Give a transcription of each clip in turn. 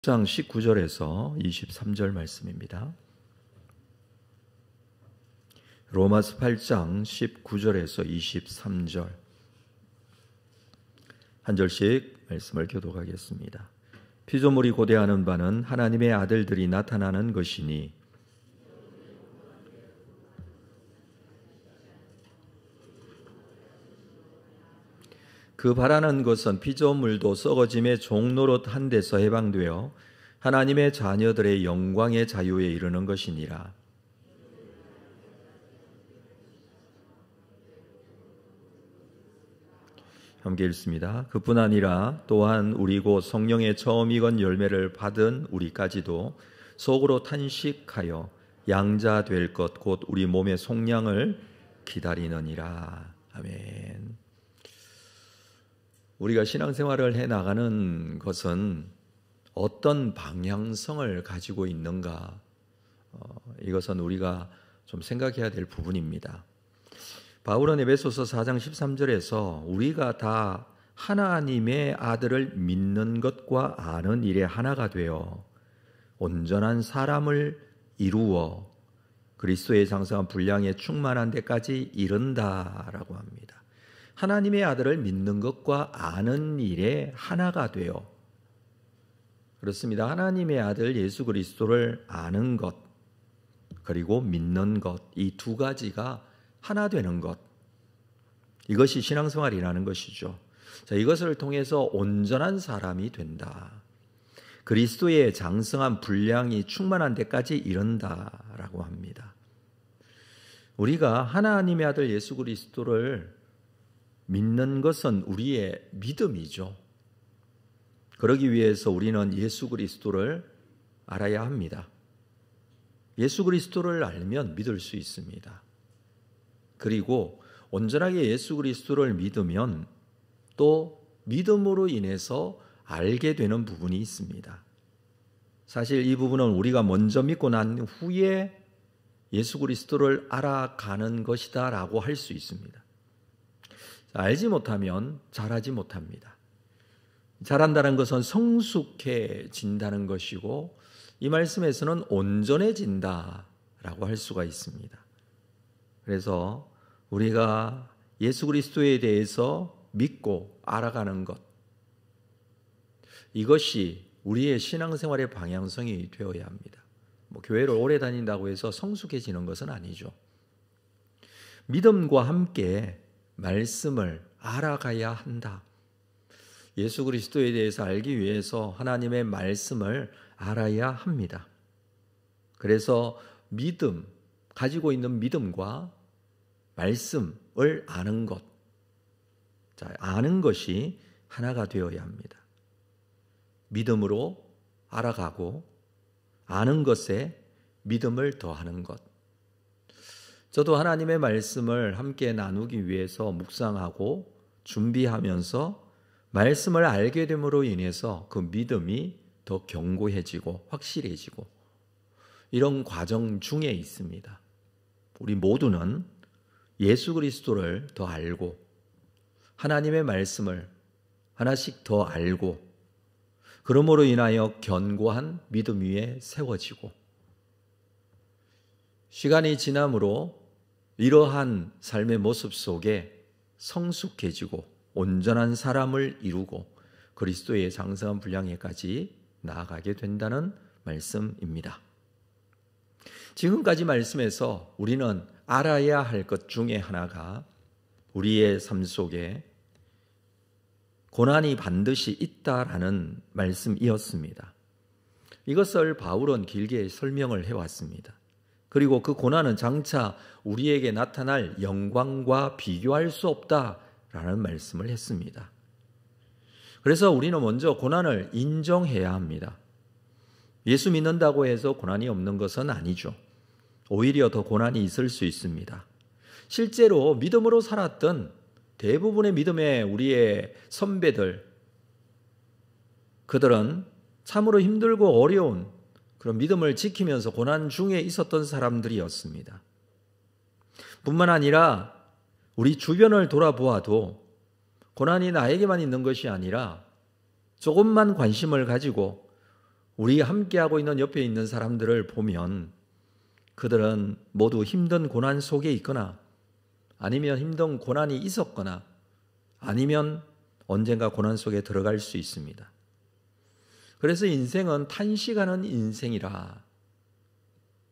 장 19절에서 23절 말씀입니다. 로마서 8장 19절에서 23절 한 절씩 말씀을 교독하겠습니다. 피조물이 고대하는 바는 하나님의 아들들이 나타나는 것이니 그 바라는 것은 피조물도 썩어짐의 종노릇 한 데서 해방되어 하나님의 자녀들의 영광의 자유에 이르는 것이니라. 함께 읽습니다. 그뿐 아니라 또한 우리 곧 성령의 처음 익은 열매를 받은 우리까지도 속으로 탄식하여 양자 될 것 곧 우리 몸의 속량을 기다리느니라. 아멘. 우리가 신앙생활을 해나가는 것은 어떤 방향성을 가지고 있는가, 이것은 우리가 좀 생각해야 될 부분입니다. 바울은 에베소서 4장 13절에서 우리가 다 하나님의 아들을 믿는 것과 아는 일에 하나가 되어 온전한 사람을 이루어 그리스도의 장성한 분량에 충만한 데까지 이른다라고 합니다. 하나님의 아들을 믿는 것과 아는 일에 하나가 되어, 그렇습니다. 하나님의 아들 예수 그리스도를 아는 것 그리고 믿는 것, 이 두 가지가 하나 되는 것, 이것이 신앙생활이라는 것이죠. 자, 이것을 통해서 온전한 사람이 된다, 그리스도의 장성한 분량이 충만한 데까지 이른다라고 합니다. 우리가 하나님의 아들 예수 그리스도를 믿는 것은 우리의 믿음이죠. 그러기 위해서 우리는 예수 그리스도를 알아야 합니다. 예수 그리스도를 알면 믿을 수 있습니다. 그리고 온전하게 예수 그리스도를 믿으면 또 믿음으로 인해서 알게 되는 부분이 있습니다. 사실 이 부분은 우리가 먼저 믿고 난 후에 예수 그리스도를 알아가는 것이다 라고 할 수 있습니다. 알지 못하면 잘하지 못합니다. 잘한다는 것은 성숙해진다는 것이고, 이 말씀에서는 온전해진다라고 할 수가 있습니다. 그래서 우리가 예수 그리스도에 대해서 믿고 알아가는 것, 이것이 우리의 신앙생활의 방향성이 되어야 합니다. 교회를 오래 다닌다고 해서 성숙해지는 것은 아니죠. 믿음과 함께 말씀을 알아가야 한다. 예수 그리스도에 대해서 알기 위해서 하나님의 말씀을 알아야 합니다. 그래서 믿음, 가지고 있는 믿음과 말씀을 아는 것, 자, 아는 것이 하나가 되어야 합니다. 믿음으로 알아가고 아는 것에 믿음을 더하는 것. 저도 하나님의 말씀을 함께 나누기 위해서 묵상하고 준비하면서 말씀을 알게 됨으로 인해서 그 믿음이 더 견고해지고 확실해지고, 이런 과정 중에 있습니다. 우리 모두는 예수 그리스도를 더 알고 하나님의 말씀을 하나씩 더 알고, 그러므로 인하여 견고한 믿음 위에 세워지고, 시간이 지남으로 이러한 삶의 모습 속에 성숙해지고 온전한 사람을 이루고 그리스도의 장성한 분량에까지 나아가게 된다는 말씀입니다. 지금까지 말씀에서 우리는 알아야 할 것 중에 하나가 우리의 삶 속에 고난이 반드시 있다라는 말씀이었습니다. 이것을 바울은 길게 설명을 해왔습니다. 그리고 그 고난은 장차 우리에게 나타날 영광과 비교할 수 없다라는 말씀을 했습니다. 그래서 우리는 먼저 고난을 인정해야 합니다. 예수 믿는다고 해서 고난이 없는 것은 아니죠. 오히려 더 고난이 있을 수 있습니다. 실제로 믿음으로 살았던 대부분의 믿음의 우리의 선배들, 그들은 참으로 힘들고 어려운 그런 믿음을 지키면서 고난 중에 있었던 사람들이었습니다. 뿐만 아니라 우리 주변을 돌아보아도 고난이 나에게만 있는 것이 아니라 조금만 관심을 가지고 우리 함께하고 있는 옆에 있는 사람들을 보면 그들은 모두 힘든 고난 속에 있거나 아니면 힘든 고난이 있었거나 아니면 언젠가 고난 속에 들어갈 수 있습니다. 그래서 인생은 탄식하는 인생이라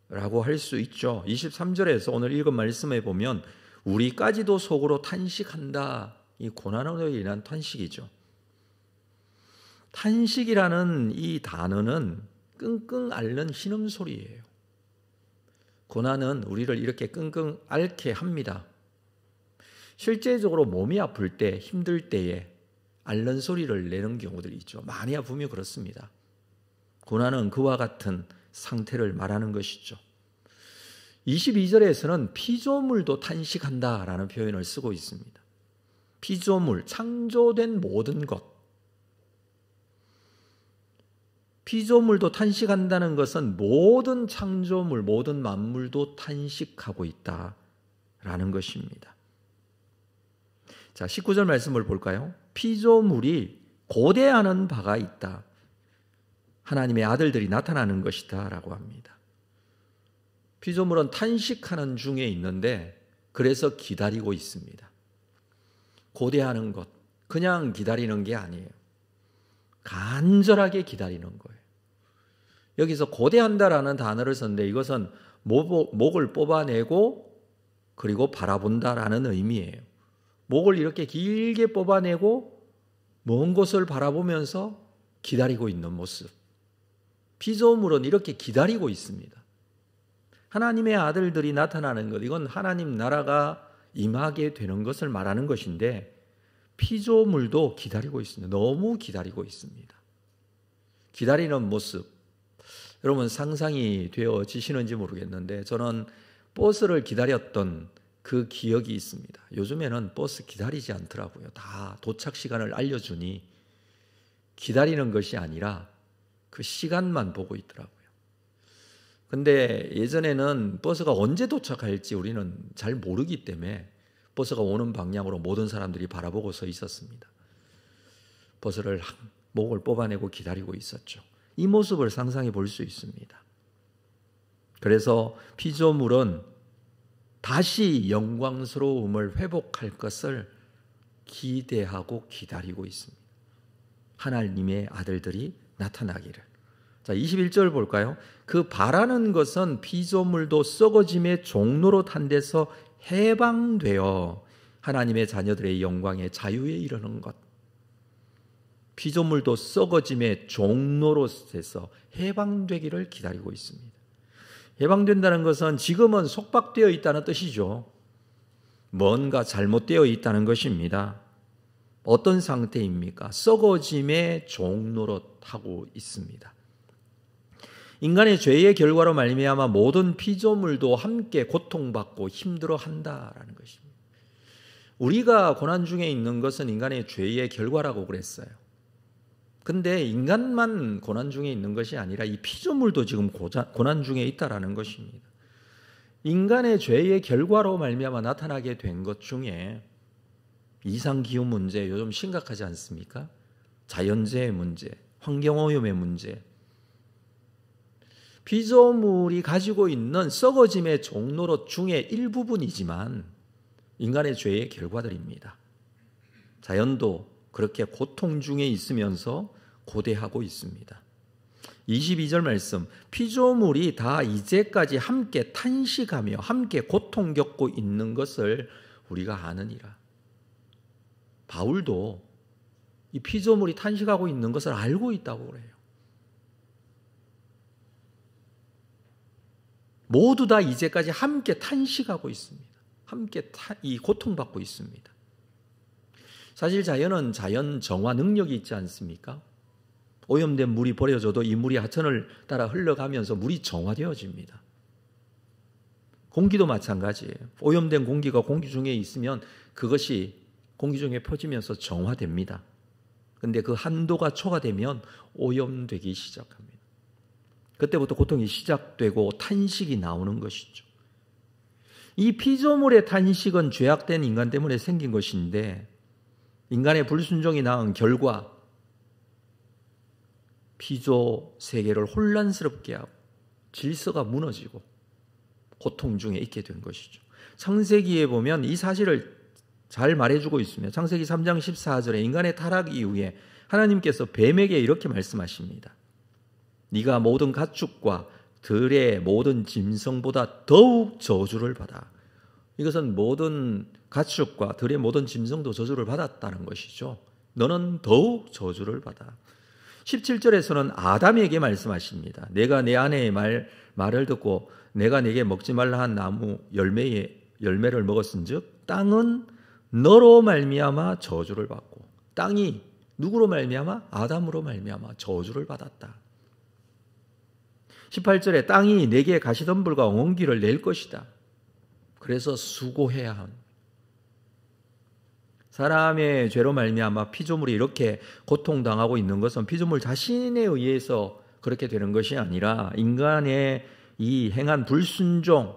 라고 할 수 있죠. 23절에서 오늘 읽은 말씀에 보면 우리까지도 속으로 탄식한다. 이 고난으로 인한 탄식이죠. 탄식이라는 이 단어는 끙끙 앓는 신음소리예요. 고난은 우리를 이렇게 끙끙 앓게 합니다. 실제적으로 몸이 아플 때, 힘들 때에 앓는 소리를 내는 경우들이 있죠. 많이 아프면 그렇습니다. 고난은 그와 같은 상태를 말하는 것이죠. 22절에서는 피조물도 탄식한다라는 표현을 쓰고 있습니다. 피조물, 창조된 모든 것. 피조물도 탄식한다는 것은 모든 창조물, 모든 만물도 탄식하고 있다라는 것입니다. 자, 19절 말씀을 볼까요? 피조물이 고대하는 바가 있다. 하나님의 아들들이 나타나는 것이다 라고 합니다. 피조물은 탄식하는 중에 있는데 그래서 기다리고 있습니다. 고대하는 것, 그냥 기다리는 게 아니에요. 간절하게 기다리는 거예요. 여기서 고대한다라는 단어를 썼는데 이것은 목을 뽑아내고 그리고 바라본다라는 의미예요. 목을 이렇게 길게 뽑아내고 먼 곳을 바라보면서 기다리고 있는 모습. 피조물은 이렇게 기다리고 있습니다. 하나님의 아들들이 나타나는 것, 이건 하나님 나라가 임하게 되는 것을 말하는 것인데 피조물도 기다리고 있습니다. 너무 기다리고 있습니다. 기다리는 모습, 여러분 상상이 되어지시는지 모르겠는데 저는 버스를 기다렸던 그 기억이 있습니다. 요즘에는 버스 기다리지 않더라고요. 다 도착 시간을 알려주니 기다리는 것이 아니라 그 시간만 보고 있더라고요. 근데 예전에는 버스가 언제 도착할지 우리는 잘 모르기 때문에 버스가 오는 방향으로 모든 사람들이 바라보고 서 있었습니다. 버스를 목을 뽑아내고 기다리고 있었죠. 이 모습을 상상해 볼 수 있습니다. 그래서 피조물은 다시 영광스러움을 회복할 것을 기대하고 기다리고 있습니다. 하나님의 아들들이 나타나기를. 자, 21절 볼까요? 그 바라는 것은 피조물도 썩어짐의 종로로 탄 데서 해방되어 하나님의 자녀들의 영광의 자유에 이르는 것. 피조물도 썩어짐의 종로로 돼서 해방되기를 기다리고 있습니다. 해방된다는 것은 지금은 속박되어 있다는 뜻이죠. 뭔가 잘못되어 있다는 것입니다. 어떤 상태입니까? 썩어짐의 종로로 타고 있습니다. 인간의 죄의 결과로 말미암아 모든 피조물도 함께 고통받고 힘들어한다라는 것입니다. 우리가 고난 중에 있는 것은 인간의 죄의 결과라고 그랬어요. 근데 인간만 고난 중에 있는 것이 아니라 이 피조물도 지금 고난 중에 있다라는 것입니다. 인간의 죄의 결과로 말미암아 나타나게 된 것 중에 이상기후 문제 요즘 심각하지 않습니까? 자연재해 문제, 환경오염의 문제. 피조물이 가지고 있는 썩어짐의 종로로 중의 일부분이지만 인간의 죄의 결과들입니다. 자연도 그렇게 고통 중에 있으면서 고대하고 있습니다. 22절 말씀, 피조물이 다 이제까지 함께 탄식하며 함께 고통 겪고 있는 것을 우리가 아느니라. 바울도 이 피조물이 탄식하고 있는 것을 알고 있다고 그래요. 모두 다 이제까지 함께 탄식하고 있습니다. 함께 이 고통받고 있습니다. 사실 자연은 자연 정화 능력이 있지 않습니까? 오염된 물이 버려져도 이 물이 하천을 따라 흘러가면서 물이 정화되어집니다. 공기도 마찬가지예요. 오염된 공기가 공기 중에 있으면 그것이 공기 중에 퍼지면서 정화됩니다. 그런데 그 한도가 초과되면 오염되기 시작합니다. 그때부터 고통이 시작되고 탄식이 나오는 것이죠. 이 피조물의 탄식은 죄악된 인간 때문에 생긴 것인데 인간의 불순종이 낳은 결과 피조 세계를 혼란스럽게 하고 질서가 무너지고 고통 중에 있게 된 것이죠. 창세기에 보면 이 사실을 잘 말해주고 있습니다. 창세기 3장 14절에 인간의 타락 이후에 하나님께서 뱀에게 이렇게 말씀하십니다. 네가 모든 가축과 들의 모든 짐승보다 더욱 저주를 받아. 이것은 모든 가축과 들의 모든 짐승도 저주를 받았다는 것이죠. 너는 더욱 저주를 받아. 17절에서는 아담에게 말씀하십니다. 내가 내 아내의 말을 듣고 내가 네게 먹지 말라 한 나무 열매를 먹었은즉 땅은 너로 말미암아 저주를 받고, 땅이 누구로 말미암아? 아담으로 말미암아 저주를 받았다. 18절에 땅이 내게 가시덤불과 엉겅퀴를 낼 것이다. 그래서 수고해야 한, 사람의 죄로 말미암아 피조물이 이렇게 고통당하고 있는 것은 피조물 자신에 의해서 그렇게 되는 것이 아니라 인간의 이 행한 불순종,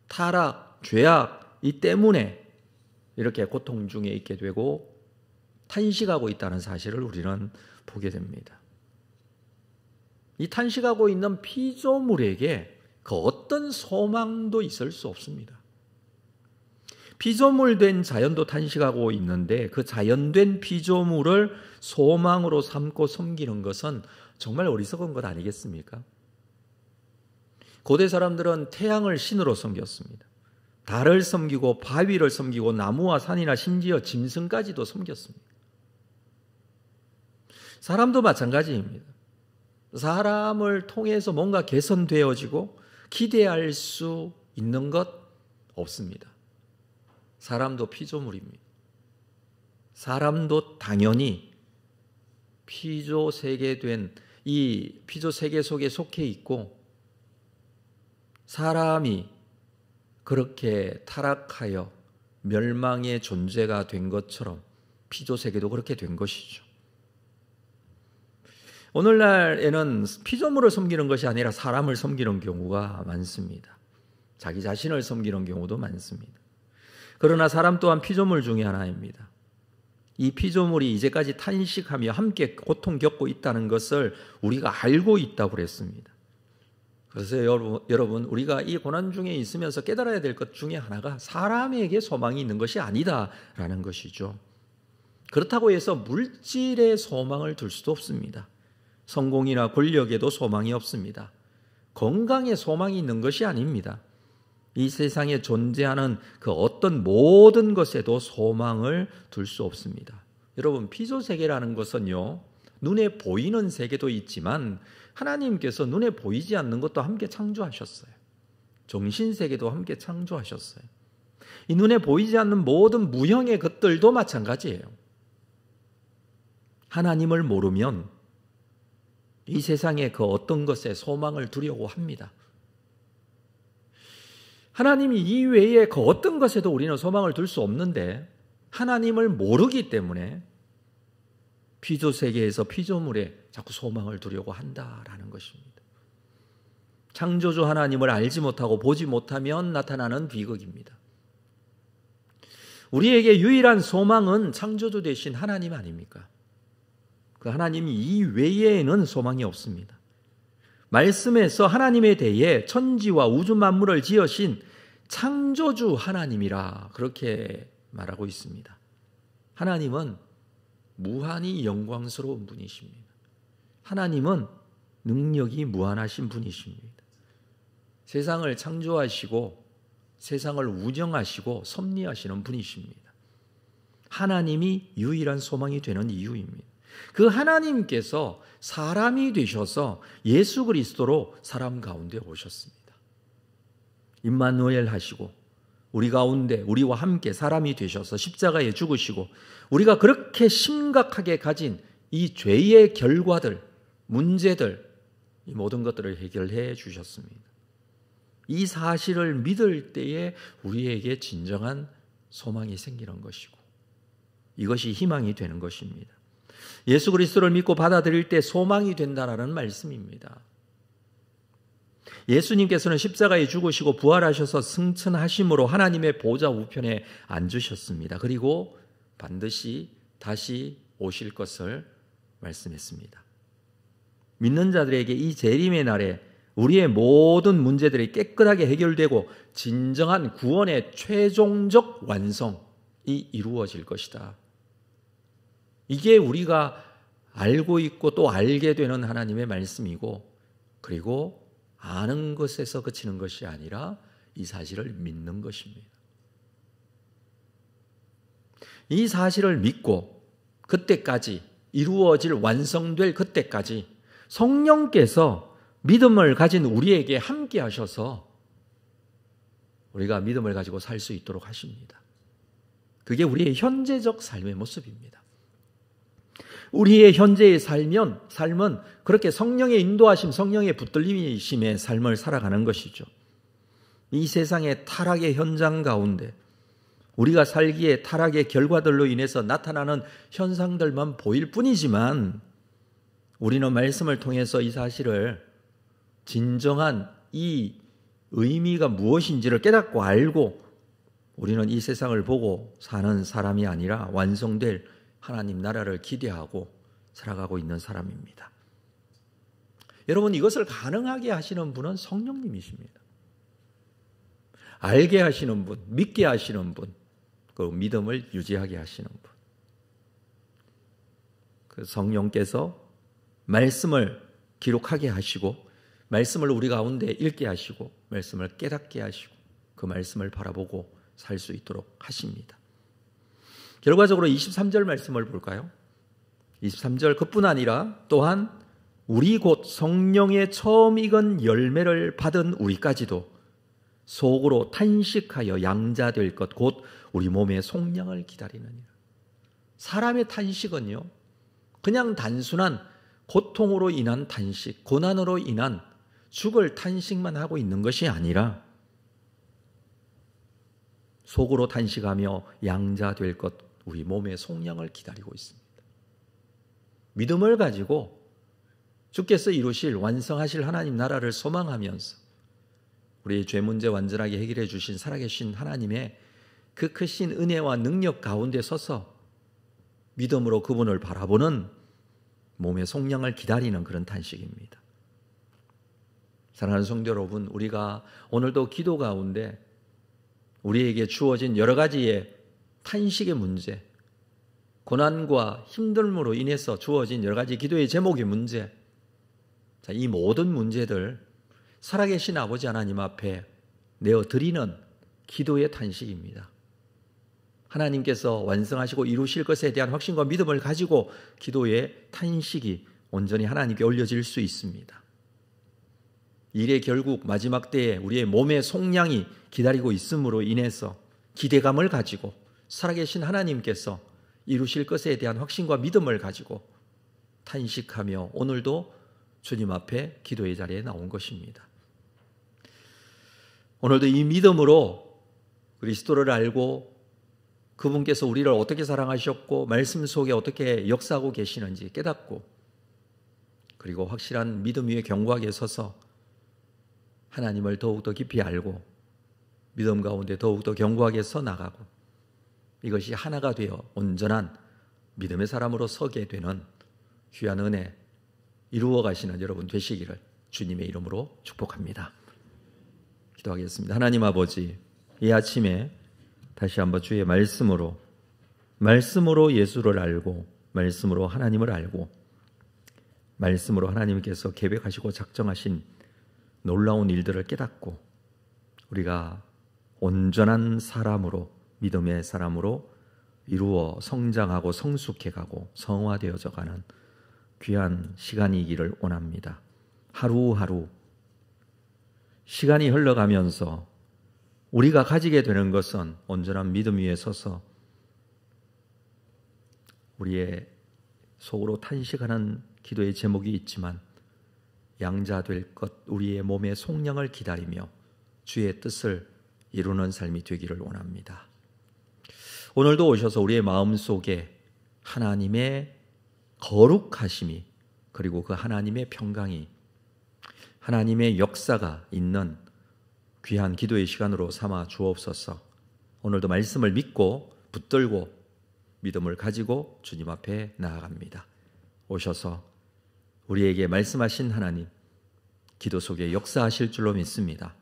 타락, 죄악 이 때문에 이렇게 고통 중에 있게 되고 탄식하고 있다는 사실을 우리는 보게 됩니다. 이 탄식하고 있는 피조물에게 그 어떤 소망도 있을 수 없습니다. 피조물된 자연도 탄식하고 있는데 그 자연된 피조물을 소망으로 삼고 섬기는 것은 정말 어리석은 것 아니겠습니까? 고대 사람들은 태양을 신으로 섬겼습니다. 달을 섬기고 바위를 섬기고 나무와 산이나 심지어 짐승까지도 섬겼습니다. 사람도 마찬가지입니다. 사람을 통해서 뭔가 개선되어지고 기대할 수 있는 것 없습니다. 사람도 피조물입니다. 사람도 당연히 피조 세계된 이 피조 세계 속에 속해 있고 사람이 그렇게 타락하여 멸망의 존재가 된 것처럼 피조 세계도 그렇게 된 것이죠. 오늘날에는 피조물을 섬기는 것이 아니라 사람을 섬기는 경우가 많습니다. 자기 자신을 섬기는 경우도 많습니다. 그러나 사람 또한 피조물 중에 하나입니다. 이 피조물이 이제까지 탄식하며 함께 고통 겪고 있다는 것을 우리가 알고 있다고 그랬습니다. 그래서 여러분 우리가 이 고난 중에 있으면서 깨달아야 될 것 중에 하나가 사람에게 소망이 있는 것이 아니다라는 것이죠. 그렇다고 해서 물질에 소망을 둘 수도 없습니다. 성공이나 권력에도 소망이 없습니다. 건강에 소망이 있는 것이 아닙니다. 이 세상에 존재하는 그 어떤 모든 것에도 소망을 둘 수 없습니다. 여러분, 피조세계라는 것은요, 눈에 보이는 세계도 있지만 하나님께서 눈에 보이지 않는 것도 함께 창조하셨어요. 정신세계도 함께 창조하셨어요. 이 눈에 보이지 않는 모든 무형의 것들도 마찬가지예요. 하나님을 모르면 이 세상에 그 어떤 것에 소망을 두려고 합니다. 하나님 이외에 그 어떤 것에도 우리는 소망을 둘 수 없는데 하나님을 모르기 때문에 피조세계에서 피조물에 자꾸 소망을 두려고 한다라는 것입니다. 창조주 하나님을 알지 못하고 보지 못하면 나타나는 비극입니다. 우리에게 유일한 소망은 창조주 되신 하나님 아닙니까? 그 하나님 이외에는 소망이 없습니다. 말씀에서 하나님에 대해 천지와 우주 만물을 지으신 창조주 하나님이라 그렇게 말하고 있습니다. 하나님은 무한히 영광스러운 분이십니다. 하나님은 능력이 무한하신 분이십니다. 세상을 창조하시고 세상을 운영하시고 섭리하시는 분이십니다. 하나님이 유일한 소망이 되는 이유입니다. 그 하나님께서 사람이 되셔서 예수 그리스도로 사람 가운데 오셨습니다. 임마누엘 하시고 우리 가운데 우리와 함께 사람이 되셔서 십자가에 죽으시고 우리가 그렇게 심각하게 가진 이 죄의 결과들, 문제들, 이 모든 것들을 해결해 주셨습니다. 이 사실을 믿을 때에 우리에게 진정한 소망이 생기는 것이고 이것이 희망이 되는 것입니다. 예수 그리스도를 믿고 받아들일 때 소망이 된다라는 말씀입니다. 예수님께서는 십자가에 죽으시고 부활하셔서 승천하심으로 하나님의 보좌 우편에 앉으셨습니다. 그리고 반드시 다시 오실 것을 말씀했습니다. 믿는 자들에게 이 재림의 날에 우리의 모든 문제들이 깨끗하게 해결되고 진정한 구원의 최종적 완성이 이루어질 것이다. 이게 우리가 알고 있고 또 알게 되는 하나님의 말씀이고, 그리고 아는 것에서 그치는 것이 아니라 이 사실을 믿는 것입니다. 이 사실을 믿고 그때까지 이루어질, 완성될 그때까지 성령께서 믿음을 가진 우리에게 함께 하셔서 우리가 믿음을 가지고 살 수 있도록 하십니다. 그게 우리의 현재적 삶의 모습입니다. 우리의 현재의 삶은 그렇게 성령의 인도하심, 성령의 붙들림이심의 삶을 살아가는 것이죠. 이 세상의 타락의 현장 가운데 우리가 살기에 타락의 결과들로 인해서 나타나는 현상들만 보일 뿐이지만, 우리는 말씀을 통해서 이 사실을, 진정한 이 의미가 무엇인지를 깨닫고 알고 우리는 이 세상을 보고 사는 사람이 아니라 완성될 하나님 나라를 기대하고 살아가고 있는 사람입니다. 여러분, 이것을 가능하게 하시는 분은 성령님이십니다. 알게 하시는 분, 믿게 하시는 분, 그 믿음을 유지하게 하시는 분. 그 성령께서 말씀을 기록하게 하시고, 말씀을 우리 가운데 읽게 하시고, 말씀을 깨닫게 하시고, 그 말씀을 바라보고 살 수 있도록 하십니다. 결과적으로 23절 말씀을 볼까요? 23절, 그뿐 아니라 또한 우리 곧 성령의 처음 익은 열매를 받은 우리까지도 속으로 탄식하여 양자될 것 곧 우리 몸의 속량을 기다리느니라. 사람의 탄식은요, 그냥 단순한 고통으로 인한 탄식, 고난으로 인한 죽을 탄식만 하고 있는 것이 아니라 속으로 탄식하며 양자될 것, 우리 몸의 속량을 기다리고 있습니다. 믿음을 가지고 주께서 이루실, 완성하실 하나님 나라를 소망하면서 우리의 죄 문제 완전하게 해결해 주신 살아계신 하나님의 그 크신 은혜와 능력 가운데 서서 믿음으로 그분을 바라보는 몸의 속량을 기다리는 그런 탄식입니다. 사랑하는 성도 여러분, 우리가 오늘도 기도 가운데 우리에게 주어진 여러 가지의 탄식의 문제, 고난과 힘듦으로 인해서 주어진 여러 가지 기도의 제목의 문제, 이 모든 문제들 살아계신 아버지 하나님 앞에 내어드리는 기도의 탄식입니다. 하나님께서 완성하시고 이루실 것에 대한 확신과 믿음을 가지고 기도의 탄식이 온전히 하나님께 올려질 수 있습니다. 일의 결국 마지막 때에 우리의 몸의 속량이 기다리고 있음으로 인해서 기대감을 가지고 살아계신 하나님께서 이루실 것에 대한 확신과 믿음을 가지고 탄식하며 오늘도 주님 앞에 기도의 자리에 나온 것입니다. 오늘도 이 믿음으로 그리스도를 알고 그분께서 우리를 어떻게 사랑하셨고 말씀 속에 어떻게 역사하고 계시는지 깨닫고, 그리고 확실한 믿음 위에 견고하게 서서 하나님을 더욱더 깊이 알고 믿음 가운데 더욱더 견고하게 서 나가고, 이것이 하나가 되어 온전한 믿음의 사람으로 서게 되는 귀한 은혜 이루어 가시는 여러분 되시기를 주님의 이름으로 축복합니다. 기도하겠습니다. 하나님 아버지, 이 아침에 다시 한번 주의 말씀으로 예수를 알고, 말씀으로 하나님을 알고, 말씀으로 하나님께서 계획하시고 작정하신 놀라운 일들을 깨닫고 우리가 온전한 사람으로, 믿음의 사람으로 이루어 성장하고 성숙해가고 성화되어져 가는 귀한 시간이기를 원합니다. 하루하루 시간이 흘러가면서 우리가 가지게 되는 것은 온전한 믿음 위에 서서 우리의 속으로 탄식하는 기도의 제목이 있지만, 양자될 것 우리의 몸의 속량을 기다리며 주의 뜻을 이루는 삶이 되기를 원합니다. 오늘도 오셔서 우리의 마음속에 하나님의 거룩하심이, 그리고 그 하나님의 평강이, 하나님의 역사가 있는 귀한 기도의 시간으로 삼아 주옵소서. 오늘도 말씀을 믿고 붙들고 믿음을 가지고 주님 앞에 나아갑니다. 오셔서 우리에게 말씀하신 하나님, 기도 속에 역사하실 줄로 믿습니다.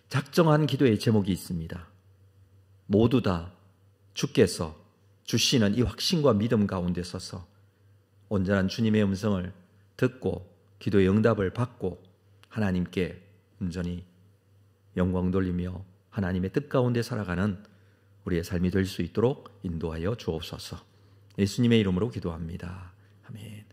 작정한 기도의 제목이 있습니다. 모두 다 주께서 주시는 이 확신과 믿음 가운데 서서 온전한 주님의 음성을 듣고 기도의 응답을 받고 하나님께 온전히 영광 돌리며 하나님의 뜻 가운데 살아가는 우리의 삶이 될 수 있도록 인도하여 주옵소서. 예수님의 이름으로 기도합니다. 아멘.